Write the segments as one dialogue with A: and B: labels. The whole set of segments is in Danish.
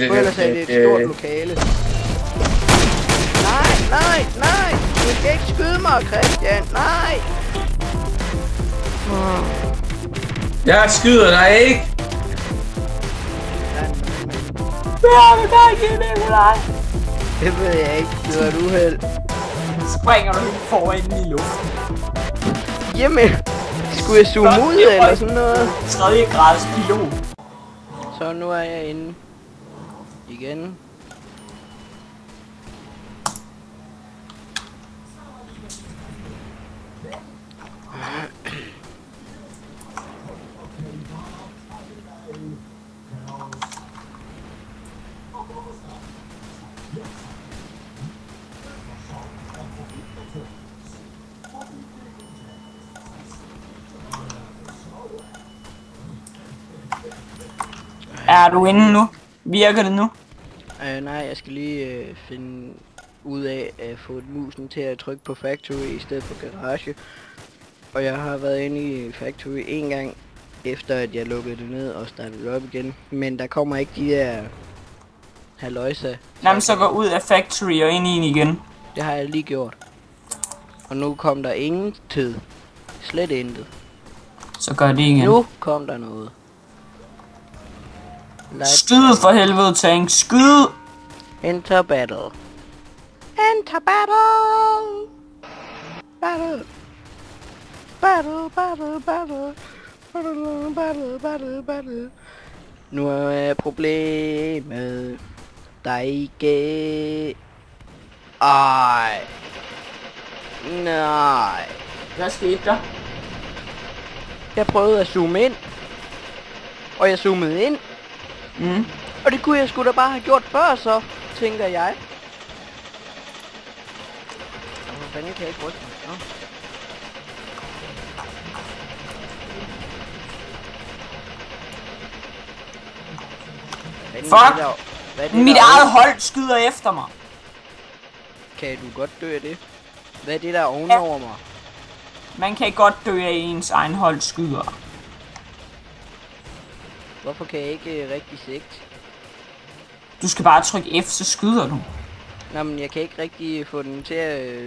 A: ellers er det et stort lokale. Nej! Du skal ikke skyde mig, Christian! Nej!
B: Jeg skyder dig ikke!
C: Hvad vil der ikke, Nikolaj?
A: Det ved jeg ikke. Det var et uheld.
C: Springer du helt foran i luften?
A: Jamen, skulle jeg zoome ud eller sådan noget?
C: 3. grads pilot.
A: Så nu er jeg inde. Igen.
C: Er du inde nu? Virker det nu?
A: Nej, jeg skal lige finde ud af at få musen til at trykke på Factory i stedet for Garage. Og jeg har været inde i Factory en gang, efter at jeg lukkede det ned og startede det op igen. Men der kommer ikke de der halløjsa.
C: Jamen så gå ud af Factory og ind i en igen.
A: Det har jeg lige gjort. Og nu kom der ingen tid. Slet intet.
C: Så gør det igen.
A: Nu kom der noget.
C: Skyd for helvede, tank. Skyd!
A: Enter battle. Enter battle! Battle! Battle, battle, battle. Battle, battle, battle, battle. Nu er problemet. Der er ikke... Ej. Nej.
C: Hvad skete der?
A: Jeg prøvede at zoome ind. Og jeg zoomede ind. Og det kunne jeg sgu da bare have gjort før, så tænker jeg. Hvor fanden kan jeg ikke rykke mig?
C: Fuck! Mit eget hold skyder efter mig.
A: Kan du godt dø af det? Hvad er det der ovenover mig?
C: Man kan godt dø af ens egen hold skyder.
A: Hvorfor kan jeg ikke rigtig sigte?
C: Du skal bare trykke F, så skyder du.
A: Nå, men jeg kan ikke rigtig få den til at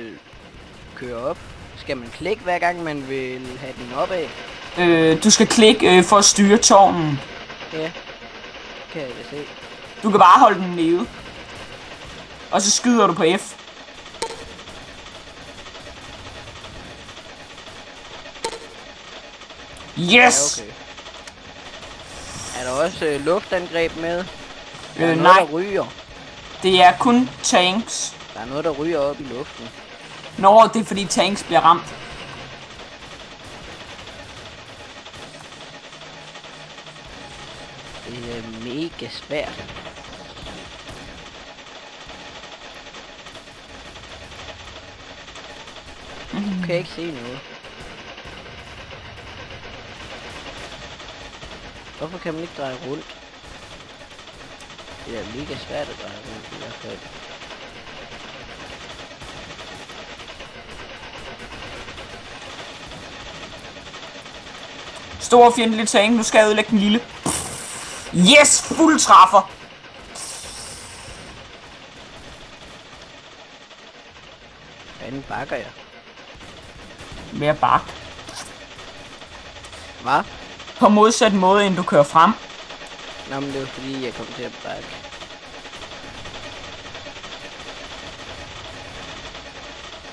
A: køre op. Skal man klikke hver gang man vil have den opad?
C: Du skal klikke for at styre tårnen.
A: Ja, kan jeg da se.
C: Du kan bare holde den nede. Og så skyder du på F. Yes!
A: Ja, okay. Er der også luftangreb med? Der er noget,
C: nej.
A: der ryger.
C: Det er kun tanks.
A: Der er noget, der ryger op i luften.
C: Nå, det er fordi tanks bliver ramt.
A: Det er mega svært. Du kan ikke se noget. Hvorfor kan man ikke dreje rundt? Det er mega svært at dreje rundt i hvert fald.
C: Stor fjendtlig tank, nu skal jeg ødelægge den lille. Yes, fuld træffer.
A: Hvordan bakker jeg?
C: Ved at bakke.
A: Hvad?
C: På modsat måde, end du kører frem.
A: Nå, men det var fordi, jeg kom til at bakke.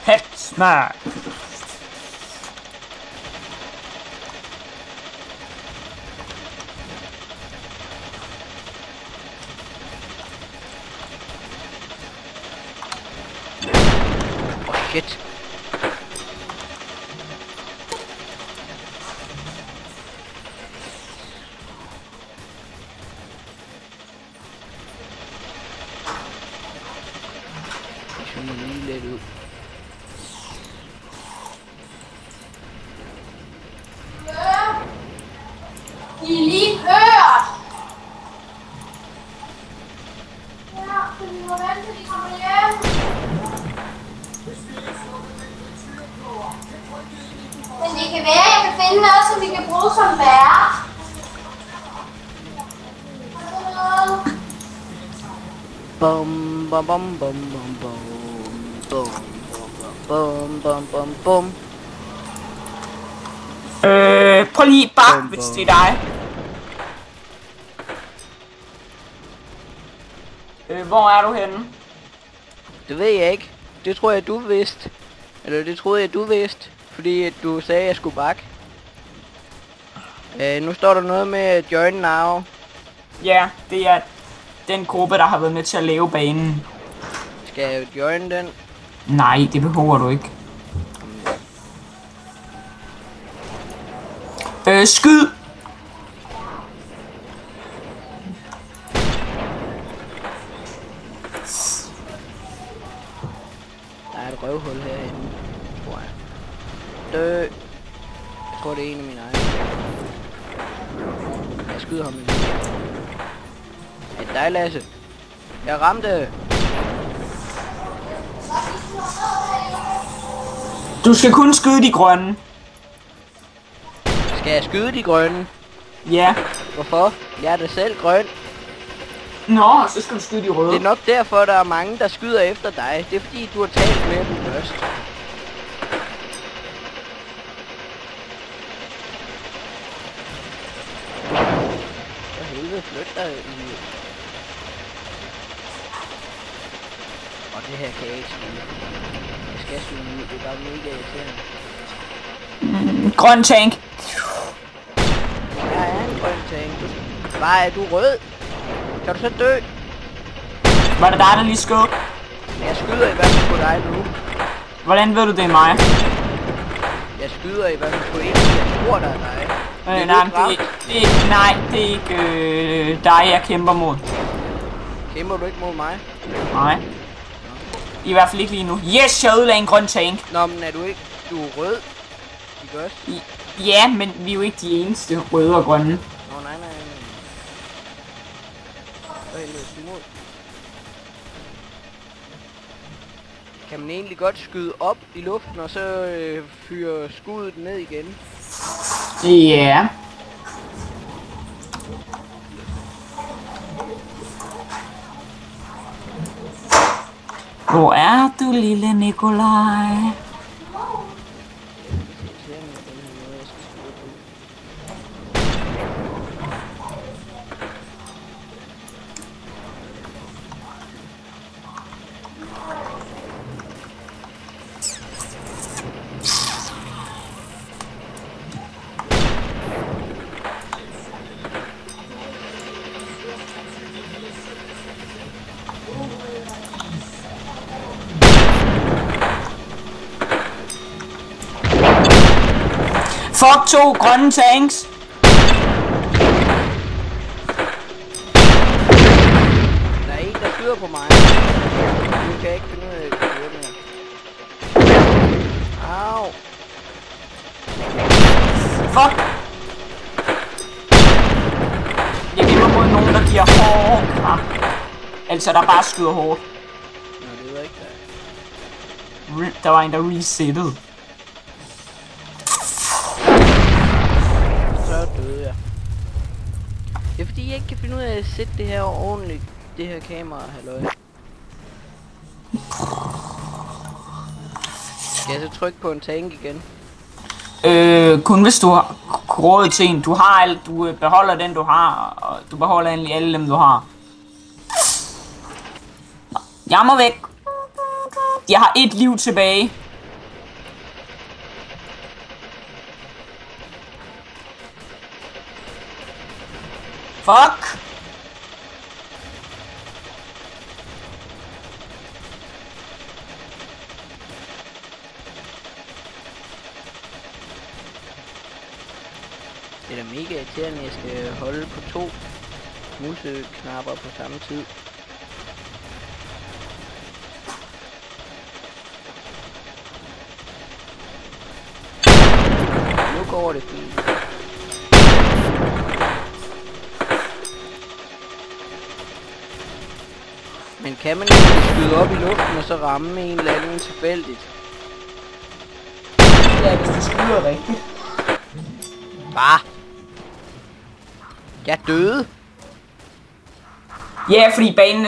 C: Hetsmart.
A: Oh shit. Jeg må lige lidt ud.
D: De er lige hørt! Ja, men vi må vente, til de kommer hjem. Men det kan være, at jeg kan finde noget, som vi kan bruge som vært.
A: Bum bum bum bum bum bum bum bum bum bum bum.
C: Prøv lige bare, hvis det er dig. Hvor er du henne?
A: Det ved jeg ikke. Det tror jeg du vidste. Eller det troede jeg du vidste. Fordi at du sagde at jeg skulle bakke. Nu står der noget med join now.
C: Ja, det er den gruppe, der har været med til at lave banen.
A: Skal jeg join den?
C: Nej, det behøver du ikke. Skyd!
A: Der er et røvhul herinde, tror jeg. Dø! Jeg tror det er en af mine egne. Jeg skyder ham igen. Er det dig, Lasse? Jeg ramte!
C: Du skal kun skyde de grønne.
A: Skal jeg skyde de grønne?
C: Ja.
A: Hvorfor? Jeg er da selv grøn.
C: Nå, så skal du skyde de røde.
A: Det er nok derfor, der er mange, der skyder efter dig. Det er fordi, du har talt med dem først. For helvede, flyt dig i... Og det her kan jeg ikke skyde. Jeg skal skyde ud, det er bare mega irriterende.
C: Grøn tank.
A: Jeg er en grøn tank. Bare er du rød? Kan du så dø?
C: Var det dig, der lige skød?
A: Jeg skyder i hvert fald på dig nu.
C: Hvordan ved du, det er mig?
A: Jeg skyder i hvert fald på en, jeg tror, der er dig.
C: Nej, det er ikke dig, jeg kæmper mod.
A: Kæmper du ikke mod mig?
C: Nej. I hvert fald ikke lige nu. Yes, jeg ødelagde en grøn tank.
A: Nå, men er du ikke... Du er rød? Ikke også?
C: Ja, men vi er jo ikke de eneste røde og grønne.
A: Nå, nej. Hvad helvede, imod? Kan man egentlig godt skyde op i luften, og så fyre skuddet ned igen?
C: Ja. Hvor er du, lille Nikolaj? Fuck 2 grønne tanks.
A: Der er en, der skyder på mig. Nu kan jeg ikke finde ud af, hvad jeg gør mere. Au.
C: Fuck. Jeg kæmper mod nogen, der giver hård kraft. Altså, der bare skyder hårdt.
A: Nå, det var ikke der.
C: Der var en, der resettede.
A: Så døde jeg. Det er fordi, jeg ikke kan finde ud af at sætte det her ordentligt. Det her kamera, halløj. Skal jeg så trykke på en tank igen?
C: Kun hvis du har råd til en. Du har alt, du beholder den du har, og du beholder egentlig alle dem du har. Jeg må væk. Jeg har 1 liv tilbage. Fuck.
A: Det er da mega irriterende, at jeg skal holde på 2 museknapper på samme tid. Nu går det fint. Men kan man ikke skyde op i luften og så ramme en eller anden tilfældigt?
C: Ja, hvis du skyder rigtigt.
A: Bah! Jeg døde!
C: Ja, fordi banen